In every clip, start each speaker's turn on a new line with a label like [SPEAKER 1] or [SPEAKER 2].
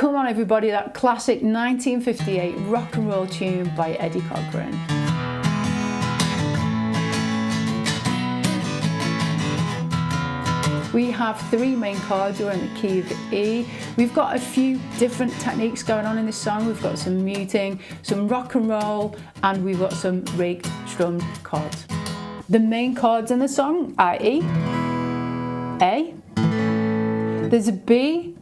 [SPEAKER 1] Come On Everybody, that classic 1958 rock and roll tune by Eddie Cochran. We have three main chords. We're in the key of E. We've got a few different techniques going on in this song. We've got some muting, some rock and roll, and we've got some raked strummed chords. The main chords in the song are E, A, there's a B,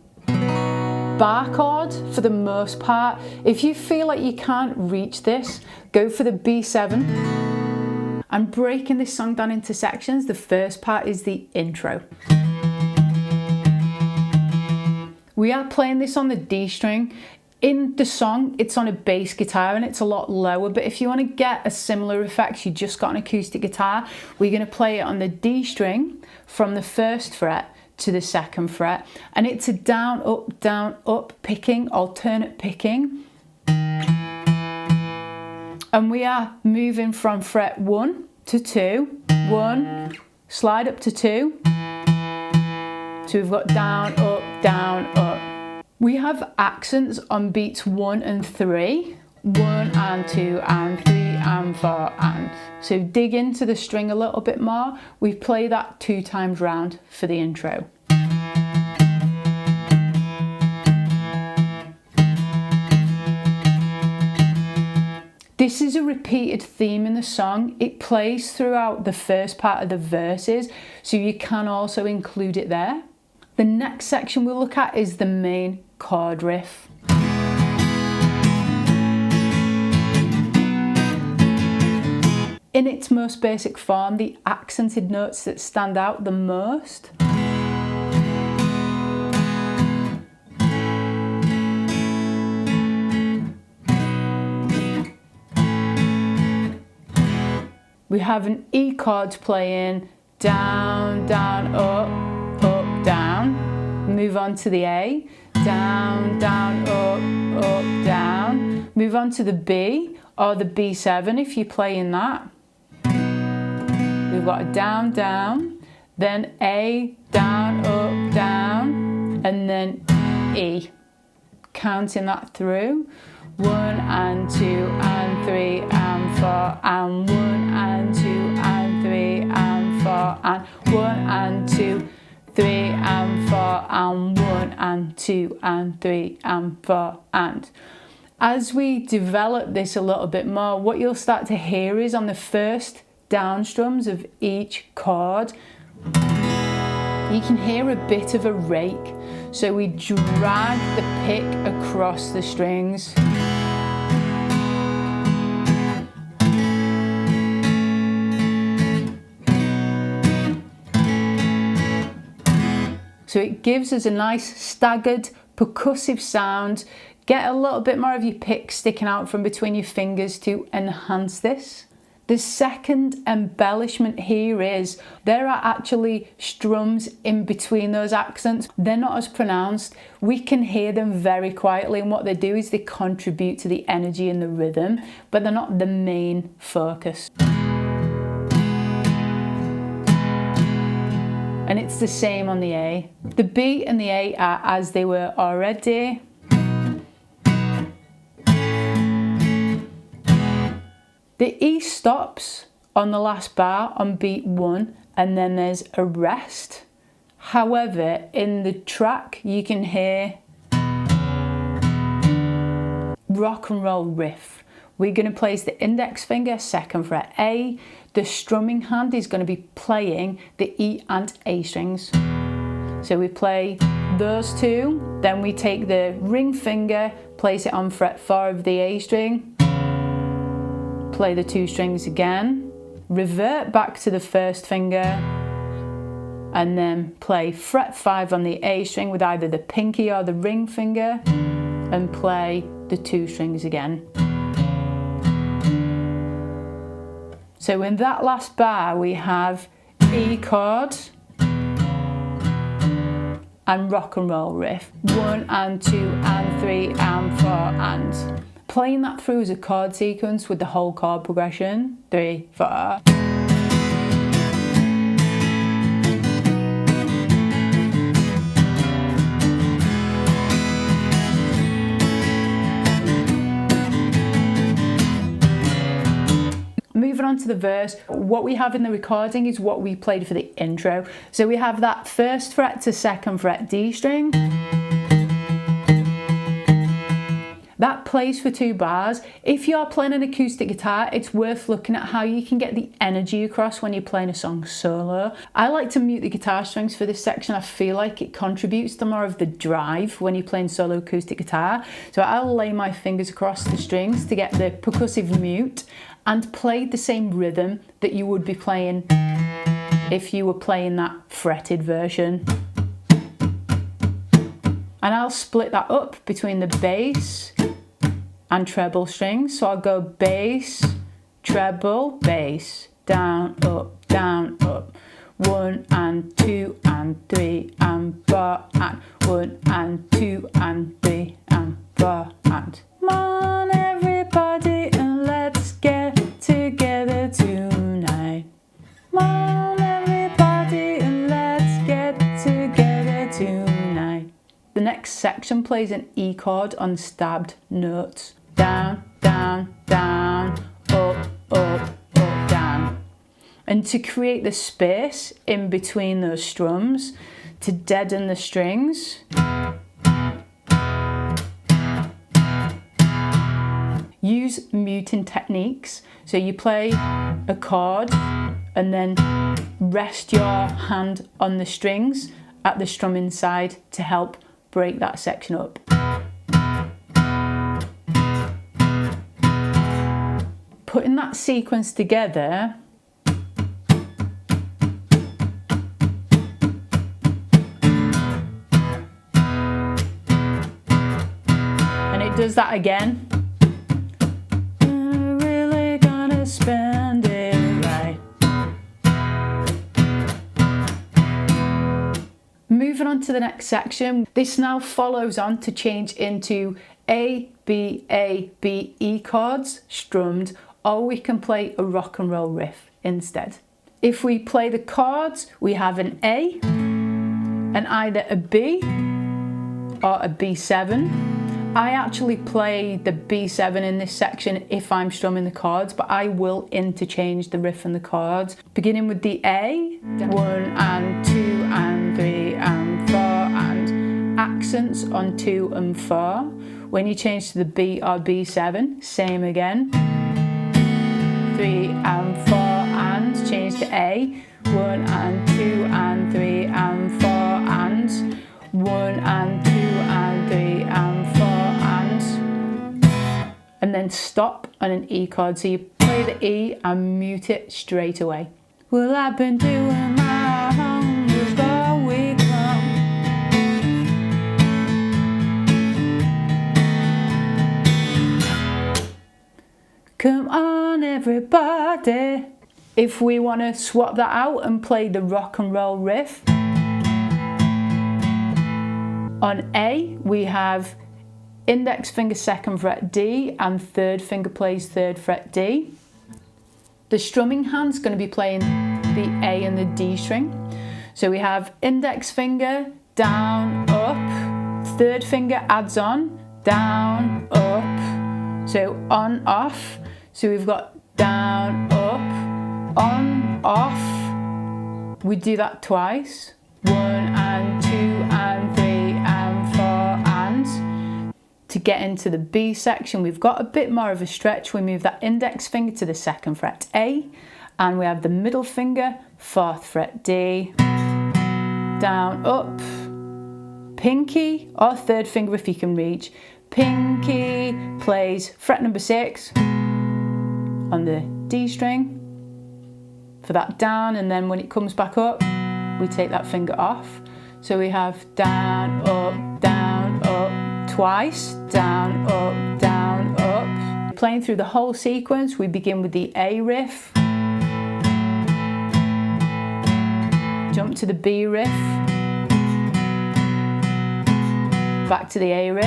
[SPEAKER 1] bar chord for the most part. If you feel like you can't reach this, go for the B7. I'm breaking this song down into sections. The first part is the intro. We are playing this on the D string. In the song, it's on a bass guitar and it's a lot lower, but if you want to get a similar effect, you just got an acoustic guitar. We're going to play it on the D string from the first fret to the second fret, and it's a down, up picking, alternate picking. And we are moving from fret 1 to 2, 1, slide up to 2, so we've got down, up. We have accents on beats 1 and 3, 1 and 2 and 3 and 4 and. So dig into the string a little bit more. We play that 2 times round for the intro. This is a repeated theme in the song. It plays throughout the first part of the verses, so you can also include it there. The next section we'll look at is the main chord riff. In its most basic form, the accented notes that stand out the most. We have an E chord playing down, down, up, down. Move on to the A, down, down, up, down. Move on to the B or the B7 if you're playing that. We've got a down, down, then A, down, up, down, and then E. Counting that through. 1 and 2 and 3 and 4 and 1 and 2 and 3 and 4 and 1 and 2, 3 and 4 and 1 and 2 and 3 and 4 and. As we develop this a little bit more, what you'll start to hear is on the first down strums of each chord, you can hear a bit of a rake. So we drag the pick across the strings. So it gives us a nice staggered percussive sound. Get a little bit more of your pick sticking out from between your fingers to enhance this. The second embellishment here is there are actually strums in between those accents. They're not as pronounced. We can hear them very quietly, and what they do is they contribute to the energy and the rhythm, but they're not the main focus. And it's the same on the A. The B and the A are as they were already. The E stops on the last bar on beat 1, and then there's a rest. However, in the track you can hear rock and roll riff. We're going to place the index finger, second fret A. The strumming hand is going to be playing the E and A strings. So we play those two, then we take the ring finger, place it on fret 4 of the A string, play the 2 strings again, revert back to the first finger, and then play fret 5 on the A string with either the pinky or the ring finger, and play the 2 strings again. So in that last bar we have E chord and rock and roll riff. 1 and 2 and 3 and 4 and. Playing that through as a chord sequence with the whole chord progression. 3, 4. on to the verse. What we have in the recording is what we played for the intro. So we have that 1st fret to 2nd fret D string. That plays for 2 bars. If you're playing an acoustic guitar, it's worth looking at how you can get the energy across when you're playing a song solo. I like to mute the guitar strings for this section. I feel like it contributes to more of the drive when you're playing solo acoustic guitar. So I'll lay my fingers across the strings to get the percussive mute and play the same rhythm that you would be playing if you were playing that fretted version. And I'll split that up between the bass and treble strings. So I'll go bass, treble, bass, down, up, 1 and 2 and 3 and 4 and 1 and 2 and 3 and 4 and. Come on everybody and let's get together tonight. Come on everybody and let's get together tonight. The next section plays an E chord on stabbed notes. Down, down, down, up, up, up, down. And to create the space in between those strums, to deaden the strings, use muting techniques. So you play a chord and then rest your hand on the strings at the strumming side to help break that section up. Putting that sequence together and it does that again. I'm really gonna spend it right. Moving on to the next section, this now follows on to change into A, B, E chords strummed, or we can play a rock and roll riff instead. If we play the chords, we have an A and either a B or a B7. I actually play the B7 in this section if I'm strumming the chords, but I will interchange the riff and the chords. Beginning with the A, 1 and 2 and 3 and 4 and accents on 2 and 4. When you change to the B or B7, same again. 3 and 4 and change to A, 1 and 2 and 3 and 4 and 1 and 2 and 3 and 4 and then stop on an E chord. So you play the E and mute it straight away. Well, I've been doing my homework all week long. Come on everybody. If we want to swap that out and play the rock and roll riff, on A we have index finger 2nd fret D and 3rd finger plays 3rd fret D. The strumming hand's going to be playing the A and the D string. So we have index finger, down, up, 3rd finger adds on, down, up, so on, off. So we've got down, up, on, off. We do that twice. 1 and 2 and 3 and 4 and. To get into the B section, we've got a bit more of a stretch. We move that index finger to the 2nd fret A, and we have the middle finger, 4th fret D, down, up, pinky, or 3rd finger if you can reach. Pinky plays fret number 6 on the D string for that down, and then when it comes back up, we take that finger off. So we have down, up, twice, down, up. Playing through the whole sequence, we begin with the A riff, jump to the B riff, back to the A riff,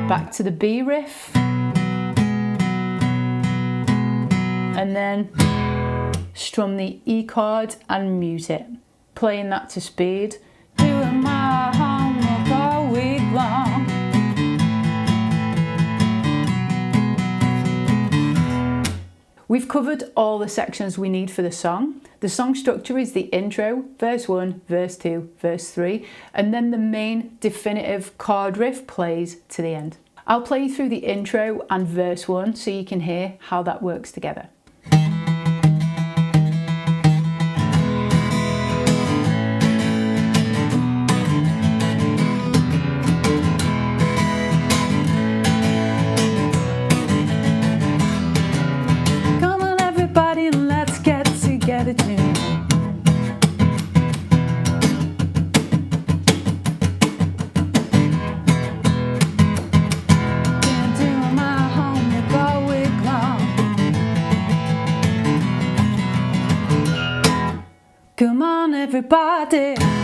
[SPEAKER 1] back to the B riff, and then strum the E chord and mute it, playing that to speed. Doing my homework all week long. We've covered all the sections we need for the song. The song structure is the intro, verse 1, verse 2, verse 3, and then the main definitive chord riff plays to the end. I'll play you through the intro and verse 1 so you can hear how that works together. Come on everybody.